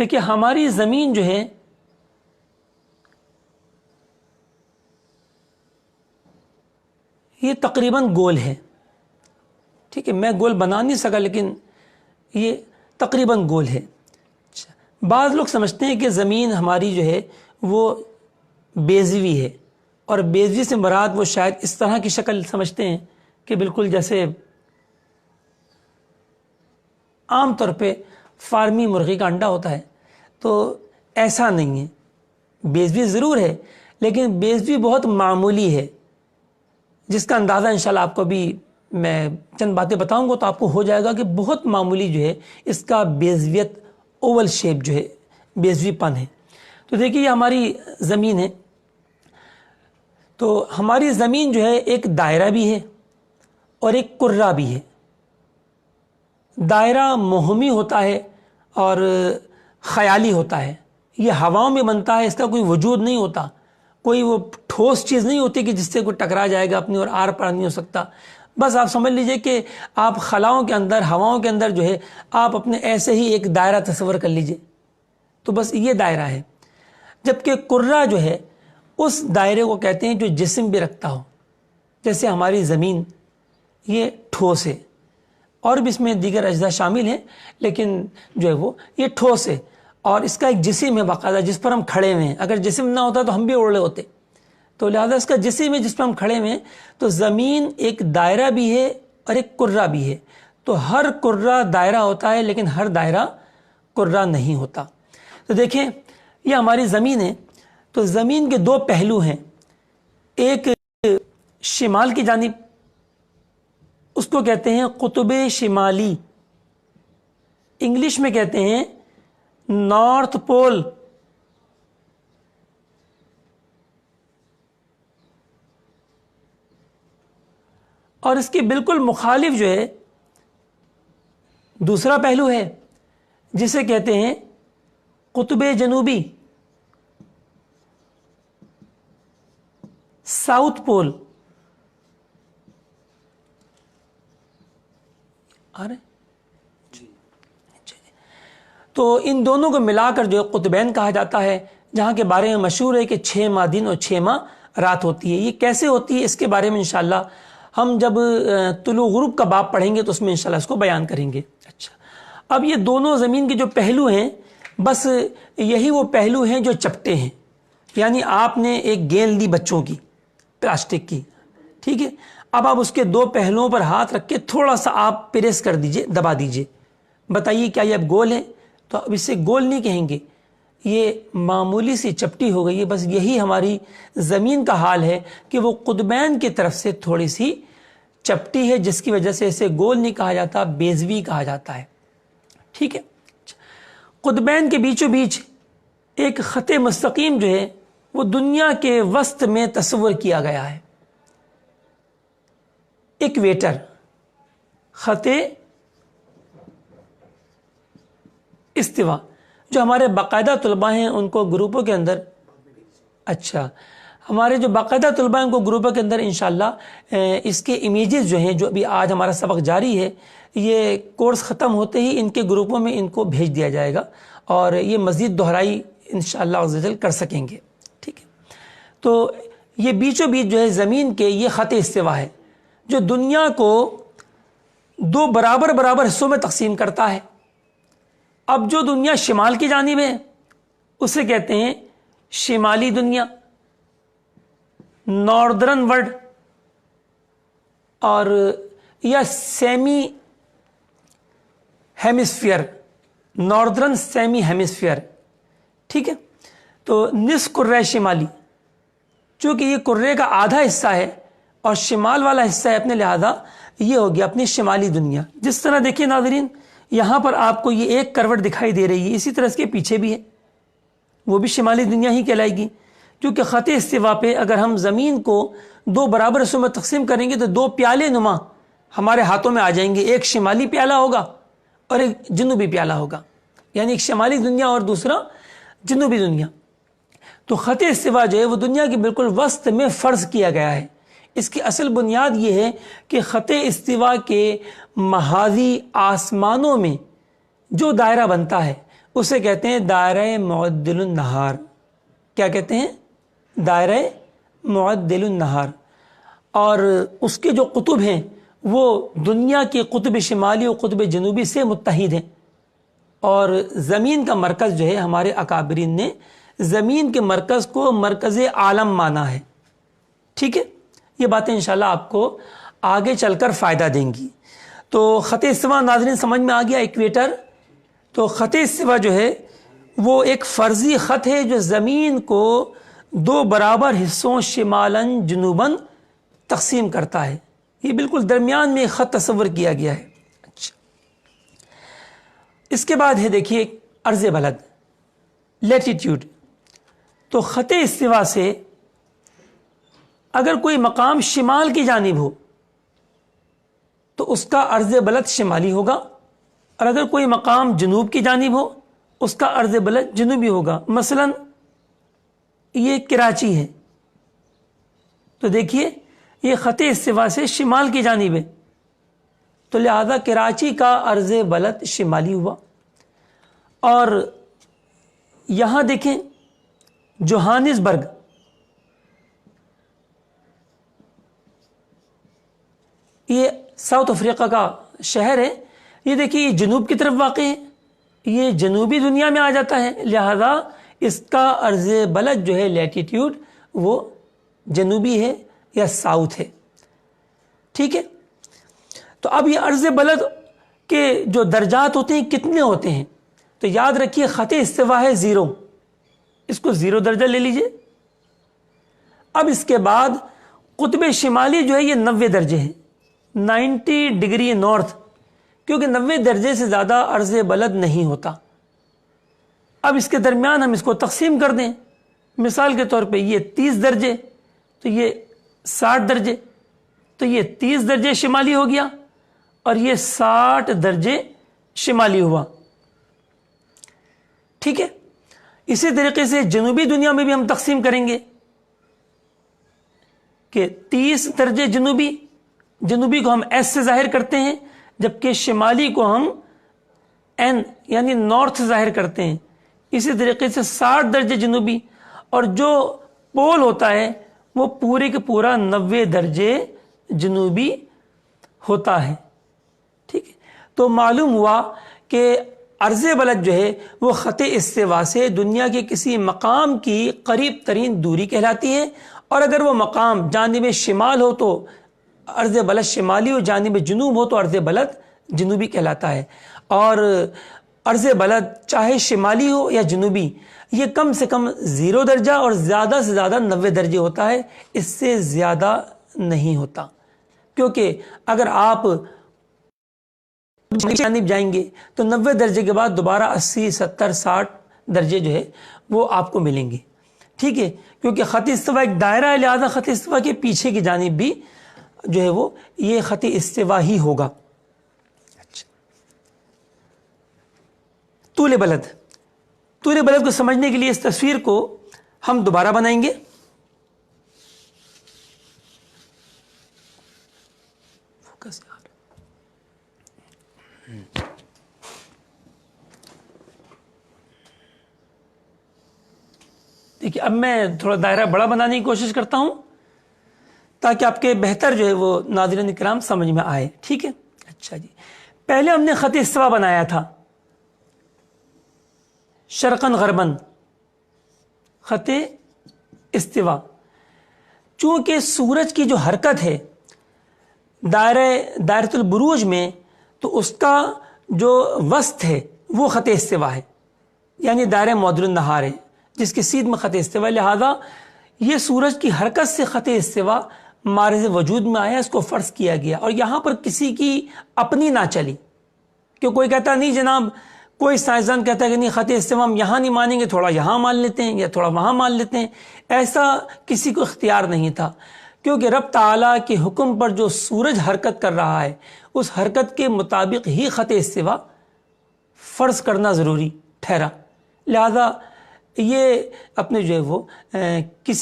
دیکھیے ہماری زمین جو ہے یہ تقریباً گول ہے، ٹھیک ہے، میں گول بنا نہیں سکا لیکن یہ تقریباً گول ہے۔ بعض لوگ سمجھتے ہیں کہ زمین ہماری جو ہے وہ بیضوی ہے، اور بیضوی سے مراد وہ شاید اس طرح کی شکل سمجھتے ہیں کہ بالکل جیسے عام طور پہ فارمی مرغی کا انڈا ہوتا ہے، تو ایسا نہیں ہے۔ بیضوی ضرور ہے لیکن بیضوی بہت معمولی ہے، جس کا اندازہ انشاءاللہ آپ کو بھی میں چند باتیں بتاؤں گا تو آپ کو ہو جائے گا کہ بہت معمولی جو ہے اس کا بیضویت، اوول شیپ جو ہے، بیضوی پن ہے۔ تو دیکھیے یہ ہماری زمین ہے، تو ہماری زمین جو ہے ایک دائرہ بھی ہے اور ایک کرہ بھی ہے۔ دائرہ موہمی ہوتا ہے اور خیالی ہوتا ہے، یہ ہواؤں میں بنتا ہے، اس کا کوئی وجود نہیں ہوتا، کوئی وہ ٹھوس چیز نہیں ہوتی کہ جس سے کوئی ٹکرا جائے گا اپنی اور آر پار نہیں ہو سکتا۔ بس آپ سمجھ لیجئے کہ آپ خلاؤں کے اندر، ہواؤں کے اندر جو ہے آپ اپنے ایسے ہی ایک دائرہ تصور کر لیجئے، تو بس یہ دائرہ ہے۔ جبکہ کرہ جو ہے اس دائرے کو کہتے ہیں جو جسم بھی رکھتا ہو، جیسے ہماری زمین یہ ٹھوس ہے، اور بھی اس میں دیگر اجزاء شامل ہیں، لیکن جو ہے وہ یہ ٹھوس ہے اور اس کا ایک جسم ہے باقاعدہ جس پر ہم کھڑے ہوئے ہیں۔ اگر جسم نہ ہوتا تو ہم بھی اڑے ہوتے، تو لہذا اس کا جسم ہے جس پر ہم کھڑے ہوئے ہیں۔ تو زمین ایک دائرہ بھی ہے اور ایک کرہ بھی ہے، تو ہر کرہ دائرہ ہوتا ہے لیکن ہر دائرہ کرہ نہیں ہوتا۔ تو دیکھیں یہ ہماری زمین ہے، تو زمین کے دو پہلو ہیں، ایک شمال کی جانب، اس کو کہتے ہیں قطب شمالی، انگلش میں کہتے ہیں نارتھ پول، اور اس کے بالکل مخالف جو ہے دوسرا پہلو ہے جسے کہتے ہیں قطب جنوبی، ساؤتھ پول۔ تو ان دونوں کو ملا کر جو قطبین کہا جاتا ہے، جہاں کے بارے میں مشہور ہے کہ 6 ماہ دن اور 6 ماہ رات ہوتی ہے۔ یہ کیسے ہوتی ہے اس کے بارے میں انشاءاللہ ہم جب طلوع غروب کا باب پڑھیں گے تو اس میں انشاءاللہ اس کو بیان کریں گے۔ اچھا، اب یہ دونوں زمین کے جو پہلو ہیں، بس یہی وہ پہلو ہیں جو چپٹے ہیں، یعنی آپ نے ایک گیند لی بچوں کی پلاسٹک کی، ٹھیک ہے، اب آپ اس کے دو پہلوؤں پر ہاتھ رکھ کے تھوڑا سا آپ پریس کر دیجئے، دبا دیجئے، بتائیے کیا یہ اب گول ہے؟ تو اب اسے گول نہیں کہیں گے، یہ معمولی سی چپٹی ہو گئی ہے۔ بس یہی ہماری زمین کا حال ہے کہ وہ قطبین کی طرف سے تھوڑی سی چپٹی ہے، جس کی وجہ سے اسے گول نہیں کہا جاتا، بیضوی کہا جاتا ہے، ٹھیک ہے۔ قطبین کے بیچوں بیچ ایک خط مستقیم جو ہے وہ دنیا کے وسط میں تصور کیا گیا ہے، ایکویٹر، خط استوا، جو ہمارے باقاعدہ طلباء ہیں ان کو گروپوں کے اندر، اچھا، ہمارے جو باقاعدہ طلباء ہیں ان کو گروپوں کے اندر انشاءاللہ اس کے امیجز جو ہیں، جو ابھی آج ہمارا سبق جاری ہے، یہ کورس ختم ہوتے ہی ان کے گروپوں میں ان کو بھیج دیا جائے گا اور یہ مزید دہرائی انشاءاللہ عز و جل کر سکیں گے، ٹھیک ہے۔ تو یہ بیچوں بیچ جو ہے زمین کے یہ خط استوا ہے جو دنیا کو دو برابر برابر حصوں میں تقسیم کرتا ہے۔ اب جو دنیا شمال کی جانب ہے اسے کہتے ہیں شمالی دنیا، ناردرن ورلڈ، اور یا semi hemisphere, northern semi hemisphere, ٹھیک ہے۔ تو نصف کرہ شمالی، چونکہ یہ کرے کا آدھا حصہ ہے اور شمال والا حصہ ہے، اپنے لہذا یہ ہو گیا اپنی شمالی دنیا۔ جس طرح دیکھیے ناظرین، یہاں پر آپ کو یہ ایک کروٹ دکھائی دے رہی ہے، اسی طرح اس کے پیچھے بھی ہے، وہ بھی شمالی دنیا ہی کہلائے گی، کیونکہ خط استوا پہ اگر ہم زمین کو دو برابر حصوں میں تقسیم کریں گے تو دو پیالے نما ہمارے ہاتھوں میں آ جائیں گے، ایک شمالی پیالہ ہوگا اور ایک جنوبی پیالہ ہوگا، یعنی ایک شمالی دنیا اور دوسرا جنوبی دنیا۔ تو خط استوا جو ہے وہ دنیا کے بالکل وسط میں فرض کیا گیا ہے۔ اس کی اصل بنیاد یہ ہے کہ خط استوا کے محاذی آسمانوں میں جو دائرہ بنتا ہے اسے کہتے ہیں دائرہ معدل النہار. کیا کہتے ہیں؟ دائرہ معدل النہار. اور اس کے جو قطب ہیں وہ دنیا کے قطب شمالی اور قطب جنوبی سے متحد ہیں. اور زمین کا مرکز جو ہے ہمارے اکابرین نے زمین کے مرکز کو مرکز عالم مانا ہے. ٹھیک ہے، یہ باتیں انشاءاللہ آپ کو آگے چل کر فائدہ دیں گی. تو خط استوا ناظرین سمجھ میں آ گیا. ایکویٹر، تو خط استوا جو ہے وہ ایک فرضی خط ہے جو زمین کو دو برابر حصوں شمالاً جنوباً تقسیم کرتا ہے. یہ بالکل درمیان میں ایک خط تصور کیا گیا ہے. اچھا، اس کے بعد ہے دیکھیے عرض بلد، لیٹیٹیوڈ. تو خط استوا سے اگر کوئی مقام شمال کی جانب ہو تو اس کا عرض بلد شمالی ہوگا، اور اگر کوئی مقام جنوب کی جانب ہو اس کا عرض بلد جنوبی ہوگا. مثلا یہ کراچی ہے، تو دیکھیے یہ خط استوا سے شمال کی جانب ہے، تو لہذا کراچی کا عرض بلد شمالی ہوا. اور یہاں دیکھیں جوہانسبرگ، یہ ساؤتھ افریقہ کا شہر ہے، یہ دیکھیے یہ جنوب کی طرف واقع ہے، یہ جنوبی دنیا میں آ جاتا ہے، لہذا اس کا عرض بلد جو ہے لیٹیٹیوڈ وہ جنوبی ہے یا ساؤتھ ہے. ٹھیک ہے، تو اب یہ عرض بلد کے جو درجات ہوتے ہیں کتنے ہوتے ہیں؟ تو یاد رکھیے خط استوا ہے 0، اس کو 0 درجہ لے لیجئے. اب اس کے بعد قطب شمالی جو ہے یہ 90 درجے ہیں، 90 ڈگری نارتھ، کیونکہ 90 درجے سے زیادہ عرض بلد نہیں ہوتا. اب اس کے درمیان ہم اس کو تقسیم کر دیں، مثال کے طور پہ یہ 30 درجے تو یہ 60 درجے، تو یہ 30 درجے شمالی ہو گیا اور یہ 60 درجے شمالی ہوا. ٹھیک ہے، اسی طریقے سے جنوبی دنیا میں بھی ہم تقسیم کریں گے کہ 30 درجے جنوبی کو ہم ایس سے ظاہر کرتے ہیں، جبکہ شمالی کو ہم این یعنی نارتھ ظاہر کرتے ہیں. اسی طریقے سے 60 درجے جنوبی، اور جو پول ہوتا ہے وہ پورے کے پورا 90 درجے جنوبی ہوتا ہے. ٹھیک ہے، تو معلوم ہوا کہ عرض بلد جو ہے وہ خط استوا سے دنیا کے کسی مقام کی قریب ترین دوری کہلاتی ہے، اور اگر وہ مقام جانب شمال ہو تو عرض بلد شمالی، اور جانب جنوب ہو تو عرض بلد جنوبی کہلاتا ہے. اور عرض بلد چاہے شمالی ہو یا جنوبی یہ کم سے کم 0 درجہ اور زیادہ سے زیادہ 90 درجے ہوتا ہے، اس سے زیادہ نہیں ہوتا. کیونکہ اگر آپ جانب جائیں گے تو 90 درجے کے بعد دوبارہ 80 70 60 درجے جو ہے وہ آپ کو ملیں گے. ٹھیک ہے، کیونکہ خط استوا ایک دائرہ ہے، لہذا خط استوا کے پیچھے کی جانب بھی جو ہے وہ یہ خط استوا ہی ہوگا. طول بلد کو سمجھنے کے لیے اس تصویر کو ہم دوبارہ بنائیں گے. دیکھیے اب میں تھوڑا دائرہ بڑا بنانے کی کوشش کرتا ہوں تاکہ آپ کے بہتر جو ہے وہ ناظرین کرام سمجھ میں آئے. ٹھیک ہے، اچھا جی، پہلے ہم نے خط استوا بنایا تھا شرقاً غرباً، خط استوا. چونکہ سورج کی جو حرکت ہے دائرۃ البروج میں، تو اس کا جو وسط ہے وہ خط استوا ہے، یعنی دائرہ معدل النہار ہے جس کے سیدھ میں خط استوا ہے. لہذا یہ سورج کی حرکت سے خط استوا مارز وجود میں آیا، اس کو فرض کیا گیا. اور یہاں پر کسی کی اپنی نہ چلی کہ کوئی کہتا نہیں جناب، کوئی سائنسدان کہتا ہے کہ نہیں خط استوا ہم یہاں نہیں مانیں گے، تھوڑا یہاں مان لیتے ہیں یا تھوڑا وہاں مان لیتے ہیں. ایسا کسی کو اختیار نہیں تھا، کیونکہ رب تعالیٰ کے حکم پر جو سورج حرکت کر رہا ہے اس حرکت کے مطابق ہی خط استوا فرض کرنا ضروری ٹھہرا. لہذا یہ اپنے جو ہے وہ کسی